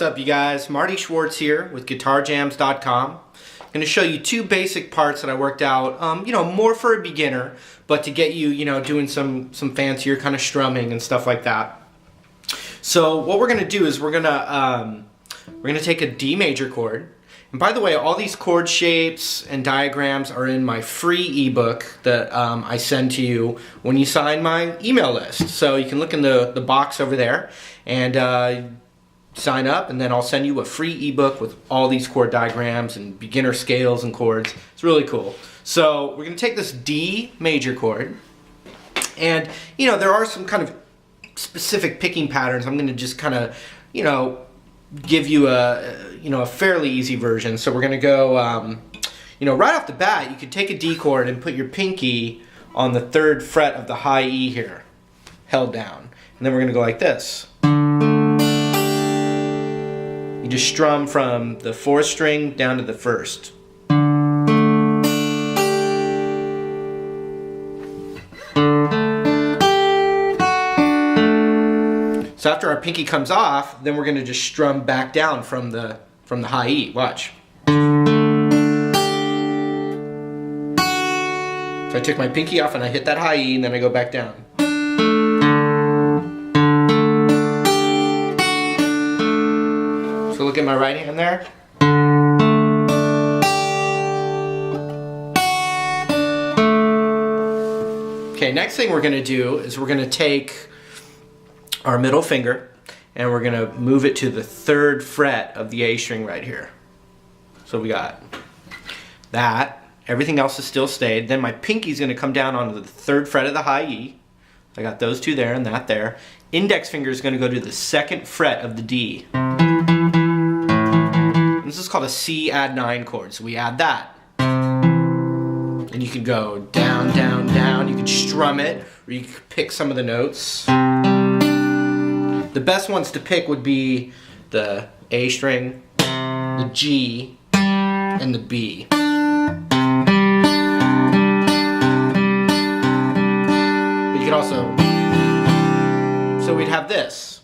up, you guys? Marty Schwartz here with GuitarJams.com. I'm going to show you two basic parts that I worked out, more for a beginner, but to get you, doing some fancier kind of strumming and stuff like that. So what we're going to do is we're going to take a D major chord. And by the way, all these chord shapes and diagrams are in my free ebook that I send to you when you sign my email list. So you can look in the box over there and sign up, and then I'll send you a free ebook with all these chord diagrams and beginner scales and chords. It's really cool. So we're going to take this D major chord, and there are some kind of specific picking patterns. I'm going to just kind of give you a fairly easy version. So we're going to go right off the bat, you could take a D chord and put your pinky on the 3rd fret of the high E here, held down, and then we're going to go like this. You just strum from the 4th string down to the 1st. So after our pinky comes off, then we're going to just strum back down from the high E. Watch. So I took my pinky off and I hit that high E, and then I go back down. So look at my right hand there. Okay, next thing we're going to do is we're going to take our middle finger and we're going to move it to the 3rd fret of the A string right here. So we got that. Everything else is still stayed. Then my pinky is going to come down onto the 3rd fret of the high E. I got those two there and that there. Index finger is going to go to the 2nd fret of the D. This is called a C add 9 chord, so we add that. And you can go down, down, down. You can strum it, or you can pick some of the notes. The best ones to pick would be the A string, the G, and the B. But you could also, so we'd have this.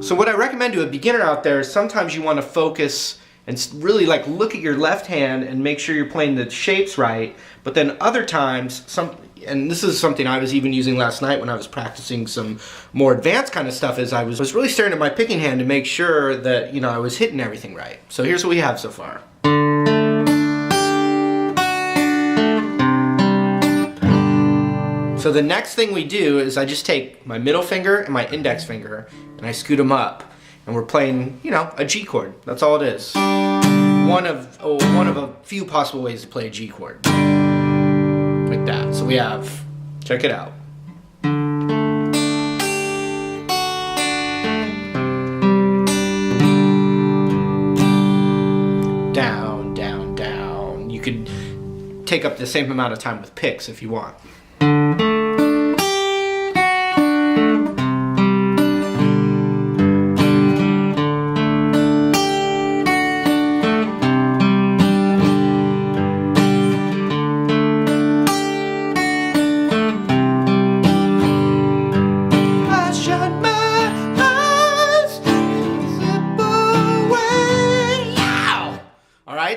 So what I recommend to a beginner out there is sometimes you want to focus and really look at your left hand and make sure you're playing the shapes right, but then other times, and this is something I was even using last night when I was practicing some more advanced kind of stuff, is I was really staring at my picking hand to make sure that I was hitting everything right. So here's what we have so far. So the next thing we do is I just take my middle finger and my index finger and I scoot them up, and we're playing, a G chord. That's all it is. One of a few possible ways to play a G chord. Like that. So we have, check it out. Down, down, down. You could take up the same amount of time with picks if you want.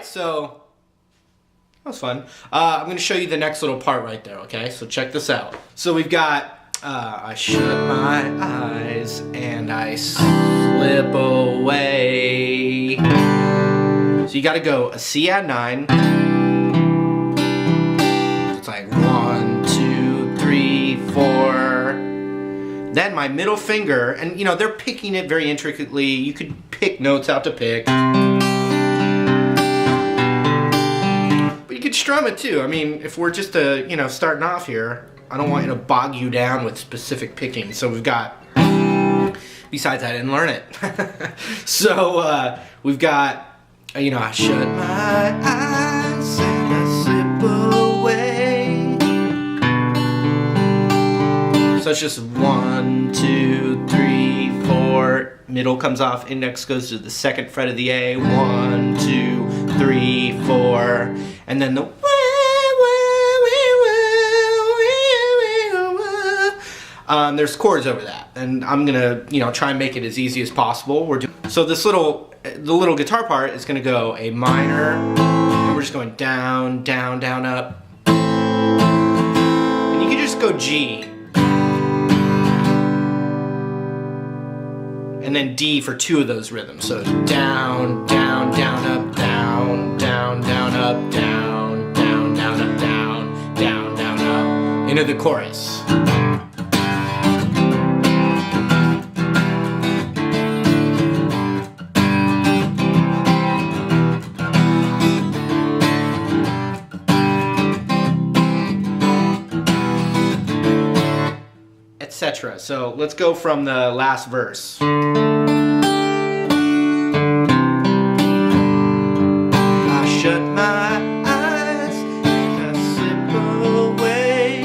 So that was fun. I'm going to show you the next little part right there, okay? So check this out. So we've got, I shut my eyes and I slip away. So you got to go a C add 9. It's like 1, 2, 3, 4. Then my middle finger, and they're picking it very intricately. You could pick notes out to pick. You could strum it too. I mean, if we're just starting off here, I don't want you to bog you down with specific picking. So we've got, besides I didn't learn it. So we've got, I shut my eyes and I slip away. So it's just 1, 2, 3, 4. Middle comes off, index goes to the 2nd fret of the A. 1, 2, 3, 4. And then the way, there's chords over that, and I'm gonna, try and make it as easy as possible. So the little guitar part is gonna go a minor, and we're just going down, down, down, up, and you can just go G, and then D for 2 of those rhythms. So down, down, down, up, down, down, down, up, down, down, down, up, down, down, down, up, into the chorus. Etc. So let's go from the last verse. I shut my eyes and I slip away.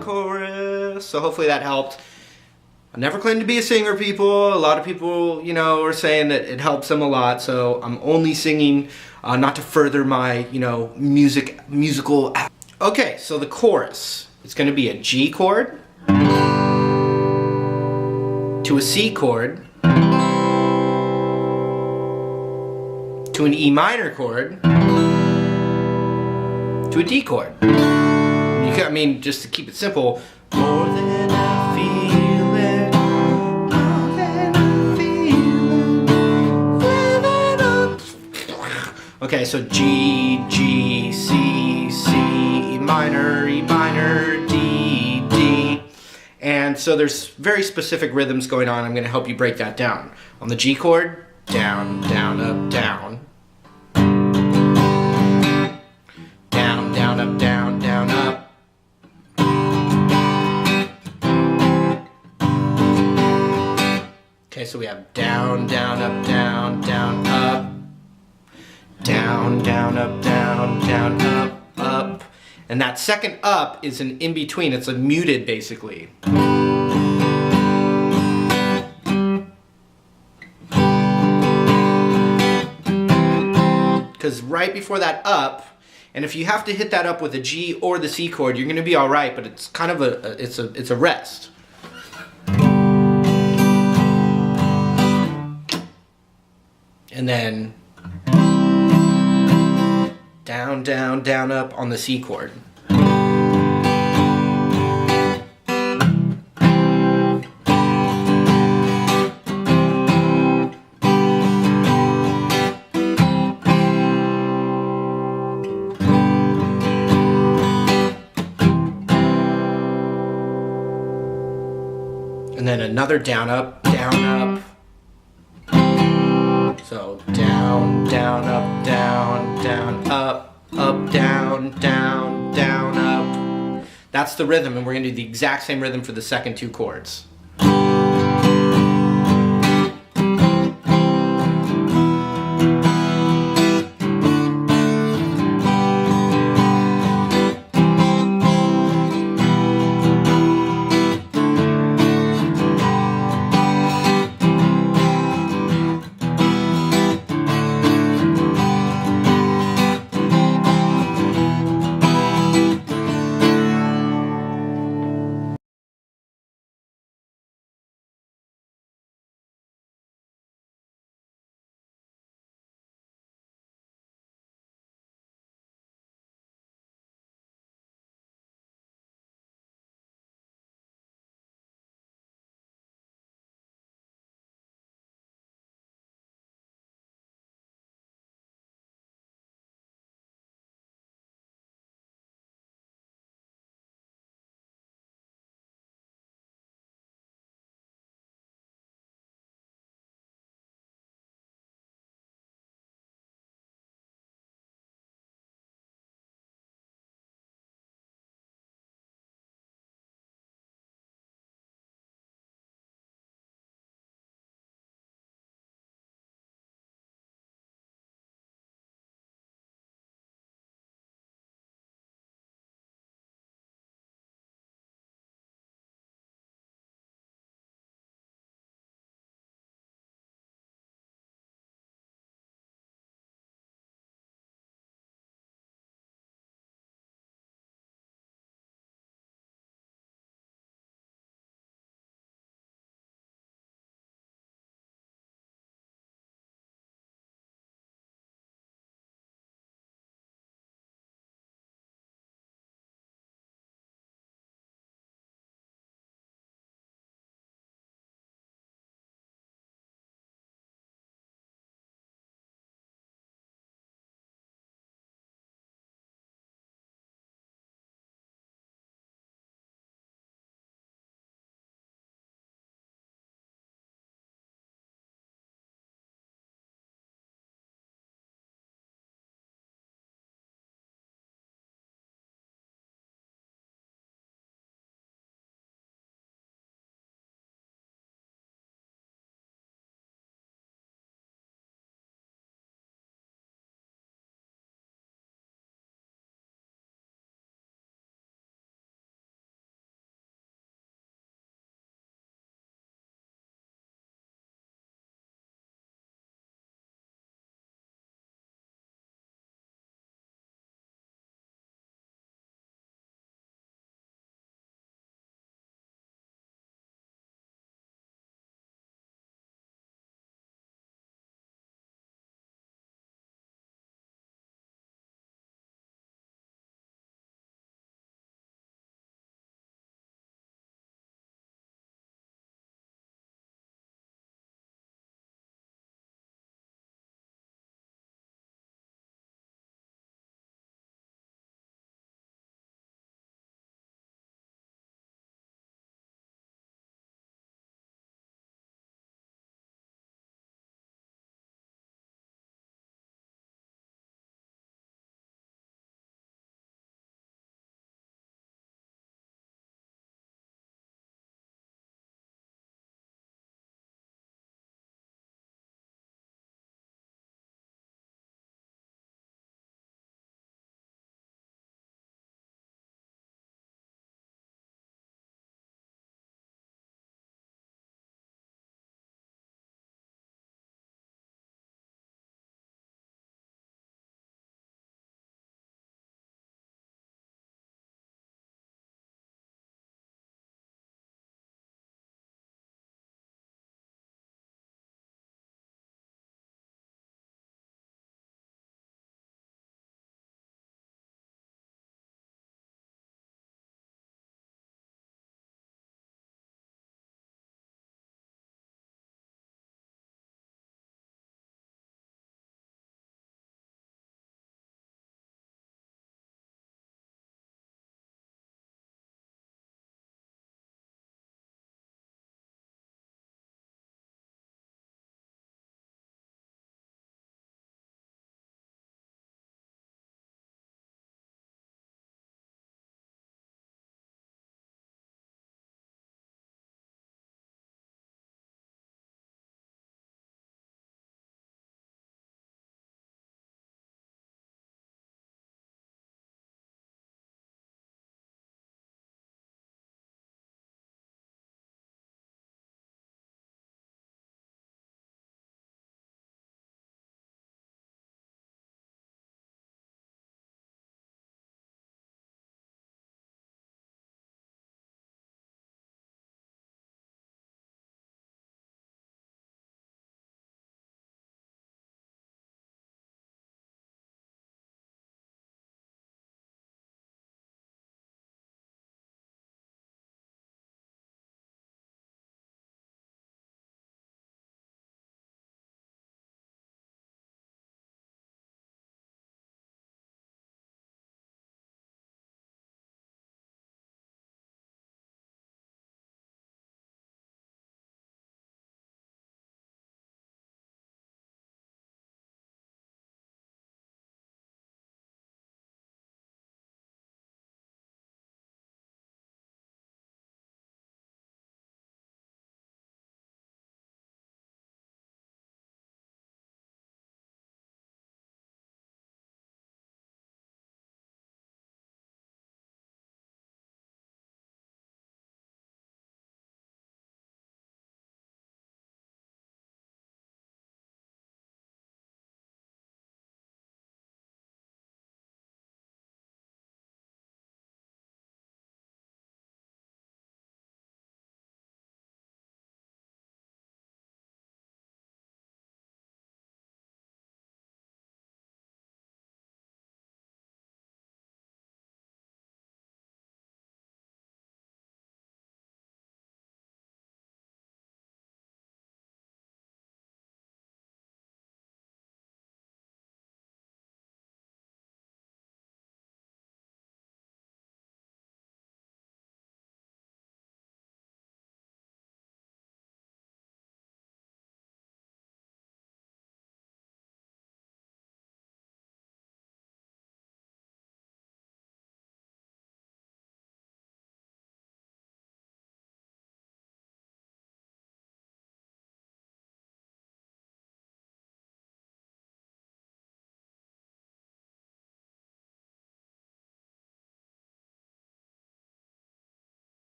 Chorus. So hopefully that helped. I never claimed to be a singer, people. A lot of people, are saying that it helps them a lot. So I'm only singing not to further my, musical. Okay, so the chorus. It's going to be a G chord to a C chord to an E minor chord to a D chord. Just to keep it simple. More than I feel it. Okay, so G, G, C, C, E minor, D, D. And so there's very specific rhythms going on. I'm going to help you break that down. On the G chord, down, down, up, down. Down, down, up, down, down, up. Okay, so we have down, down, up, down, down, up. Down, down, up, down, down, up, up. And that second up is an in-between. It's a muted, basically. Because right before that up, and if you have to hit that up with a G or the C chord, you're going to be all right, but it's kind of it's a rest. And then down, down, down, up on the C chord. And then another down, up, down, up. So down, down, up, down, down, up, down, down, down, up. That's the rhythm, and we're going to do the exact same rhythm for the second 2 chords.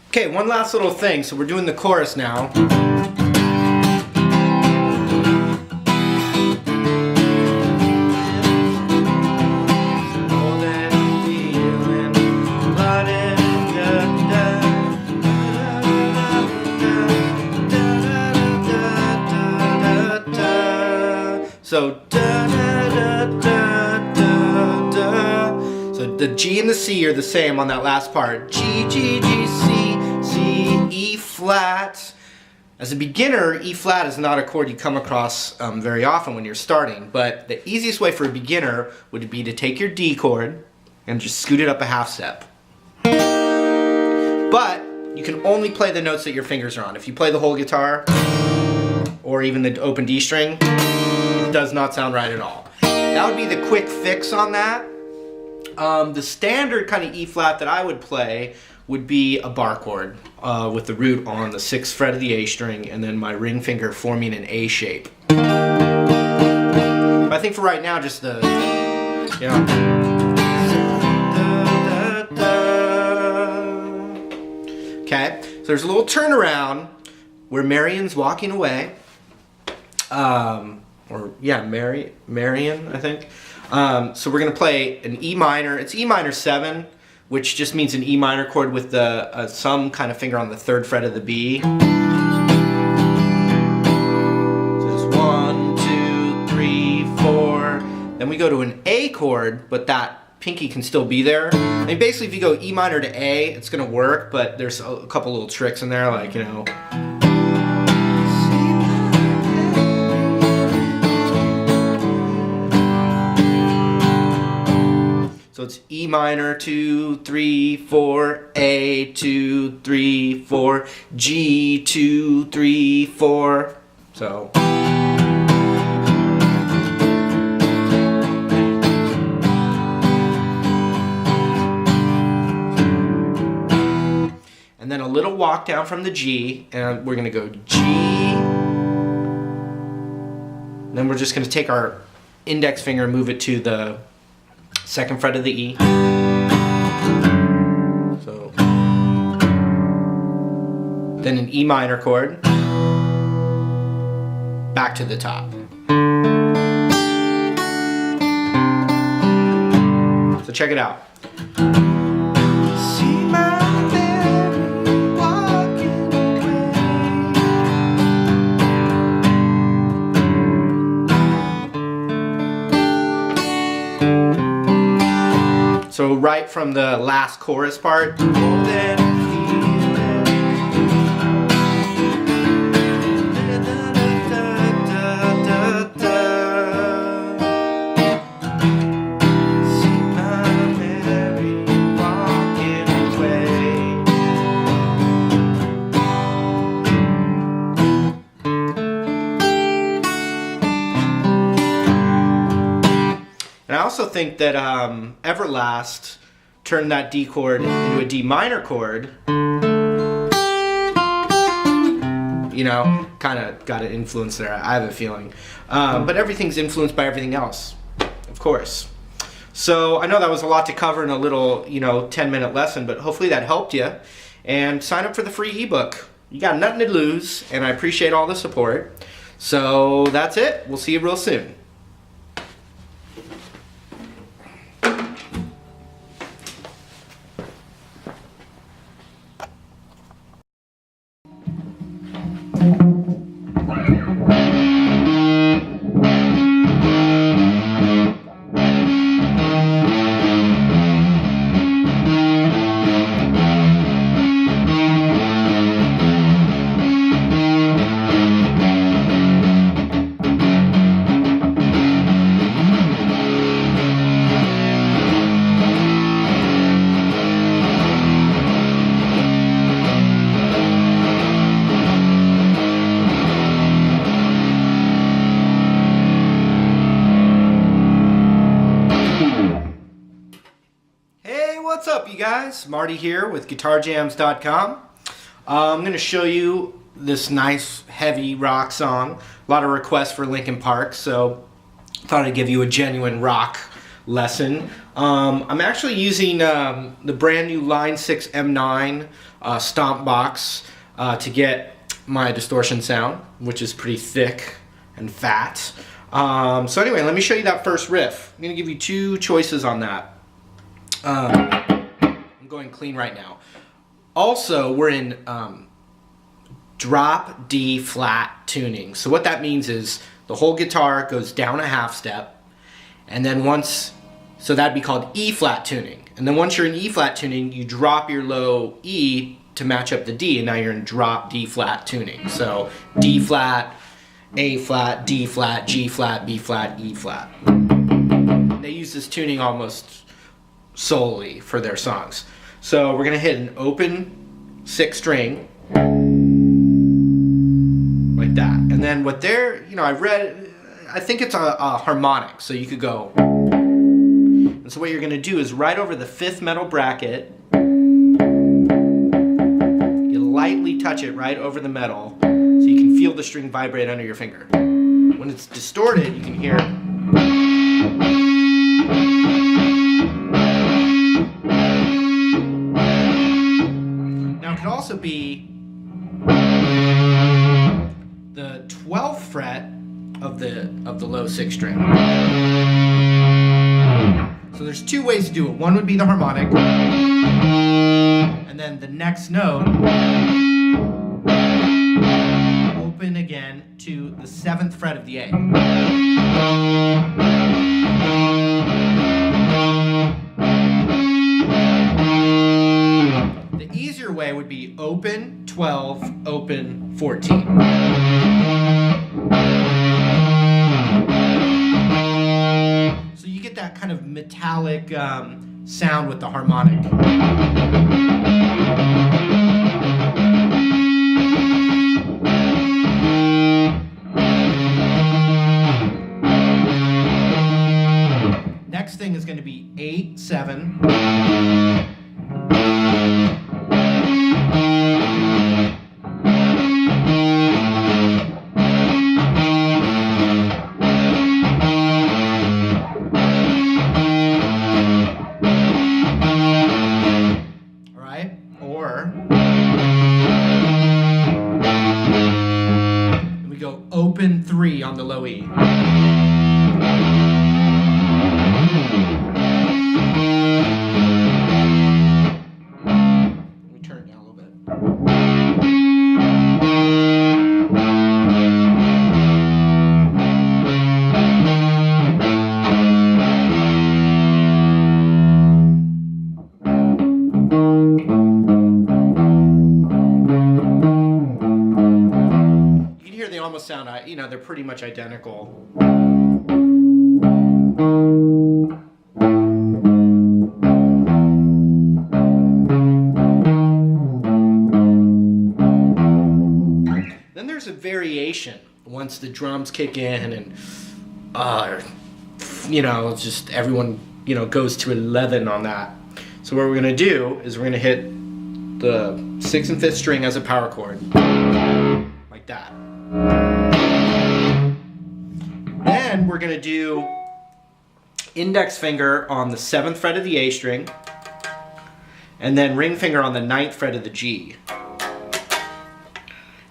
Okay, one last little thing. So we're doing the chorus now. So da da da da da da. So the G and the C are the same on that last part. G G G C C E flat. As a beginner, E flat is not a chord you come across very often when you're starting. But the easiest way for a beginner would be to take your D chord and just scoot it up a half step. But you can only play the notes that your fingers are on. If you play the whole guitar or even the open D string, does not sound right at all. That would be the quick fix on that. The standard kind of E flat that I would play would be a bar chord with the root on the 6th fret of the A string and then my ring finger forming an A shape. But I think for right now, just the, you know. Okay, so there's a little turnaround where Marion's walking away. Marion, I think. So we're going to play an E minor. It's E minor 7, which just means an E minor chord with the some kind of finger on the 3rd fret of the B. So just 1, 2, 3, 4. Then we go to an A chord, but that pinky can still be there. I mean, basically, if you go E minor to A, it's going to work, but there's a couple little tricks in there, like, you know. So it's E minor, 2, 3, 4, A, 2, 3, 4, G, 2, 3, 4. So. And then a little walk down from the G, and we're going to go G. Then we're just going to take our index finger and move it to the 2nd fret of the E. So then an E minor chord, back to the top. So check it out. See my Mary walking away. So right from the last chorus part. And I also think that Everlast turned that D chord into a D minor chord. You know, kind of got an influence there, I have a feeling. But everything's influenced by everything else, of course. So I know that was a lot to cover in a little, 10-minute lesson, but hopefully that helped you. And sign up for the free ebook. You got nothing to lose, and I appreciate all the support. So that's it. We'll see you real soon. What's up, you guys? Marty here with GuitarJams.com. I'm going to show you this nice, heavy rock song. A lot of requests for Linkin Park, so I thought I'd give you a genuine rock lesson. I'm actually using the brand new Line 6 M9 stomp box to get my distortion sound, which is pretty thick and fat. So anyway, let me show you that first riff. I'm going to give you two choices on that. I'm going clean right now. Also, we're in drop D flat tuning. So what that means is the whole guitar goes down a half step, and then so that'd be called E flat tuning. And then once you're in E flat tuning, you drop your low E to match up the D, and now you're in drop D flat tuning. So D flat, A flat, D flat, G flat, B flat, E flat. They use this tuning almost solely for their songs. So we're gonna hit an open 6 string like that, and then what they're, I think it's a harmonic, so you could go. And so what you're gonna do is right over the 5th metal bracket, you lightly touch it right over the metal, so you can feel the string vibrate under your finger. When it's distorted, you can hear. Now it could also be the 12th fret of the low 6 string. So there's two ways to do it. One would be the harmonic, and then the next note, open again to the 7th fret of the A. The easier way would be open 12, open 14. That kind of metallic sound with the harmonic. Next thing is going to be 8, 7. Open 3 on the low E. Let me turn it down a little bit. They almost sound, they're pretty much identical. Then there's a variation once the drums kick in, and just everyone goes to 11 on that. So what we're gonna do is we're gonna hit the 6th and 5th string as a power chord, like that. Then we're going to do index finger on the 7th fret of the A string, and then ring finger on the 9th fret of the G.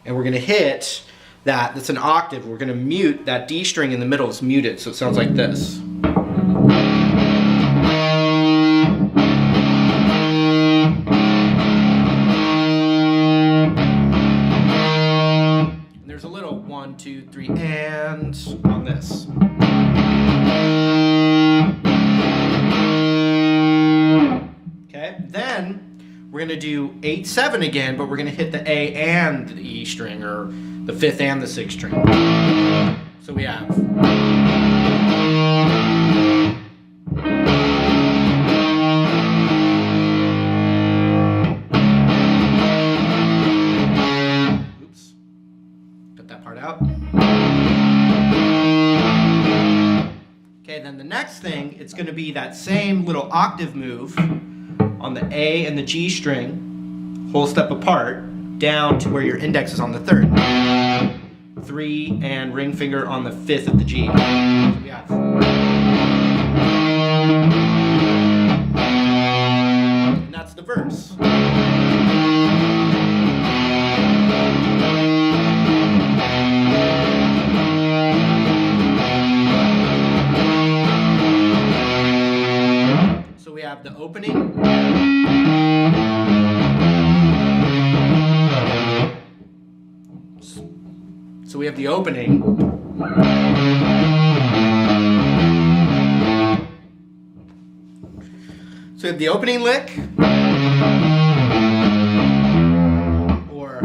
And we're going to hit that's an octave. We're going to mute that D string in the middle. It's muted, so it sounds like this. There's a little 1, 2, 3, and on this. Okay, then we're going to do 8, 7 again, but we're going to hit the A and the E string, or the 5th and the 6th string. So we have. Okay, then the next thing, it's going to be that same little octave move on the A and the G string, whole step apart, down to where your index is on the 3rd. 3 and ring finger on the 5th of the G. So we have. So we have the opening. So we have the opening lick. Or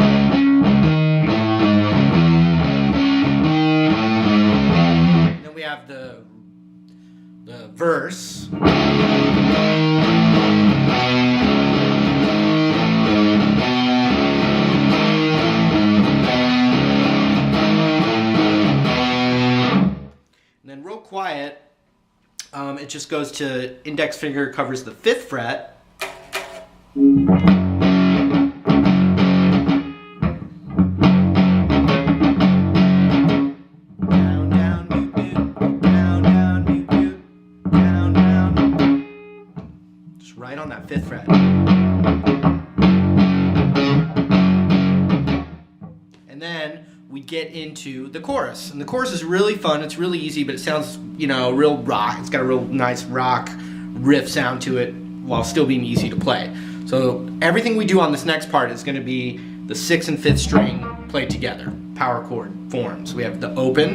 then we have the verse. Then real quiet, it just goes to index finger covers the 5th fret. Down, down, doot, doot, down, down, doot, doot, down, down. Just right on that 5th fret. And then we get into the chorus. And the chorus is really fun. It's really easy, but it sounds, you know, real rock. It's got a real nice rock riff sound to it while still being easy to play. So everything we do on this next part is going to be the 6th and 5th string played together, power chord form. So we have the open,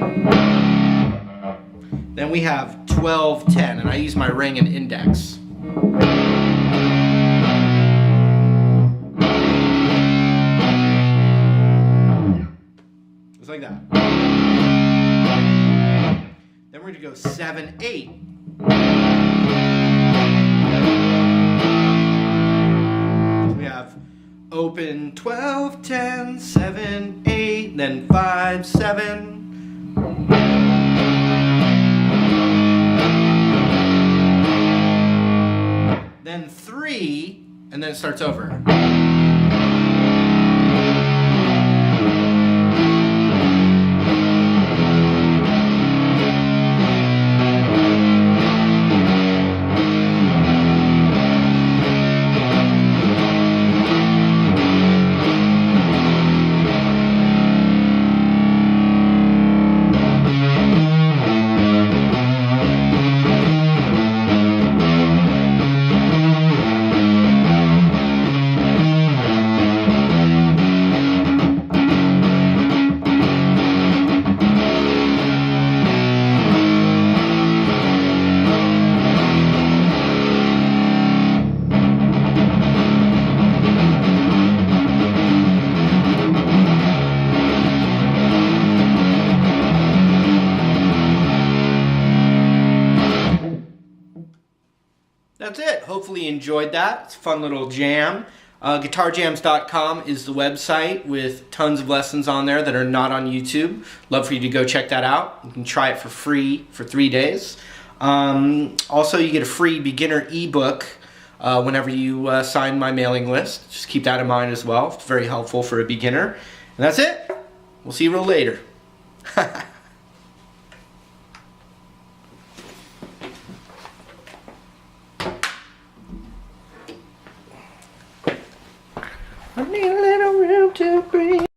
then we have 12, 10, and I use my ring and index. Like that. Then we're going to go 7, 8. So we have open 12, 10, 7, 8, then 5, 7. Then 3, and then it starts over. That's it. Hopefully you enjoyed that. It's a fun little jam. Guitarjams.com is the website with tons of lessons on there that are not on YouTube. Love for you to go check that out. You can try it for free for 3 days. Also, you get a free beginner ebook whenever you sign my mailing list. Just keep that in mind as well. It's very helpful for a beginner. And that's it. We'll see you real later. I need a little room to breathe.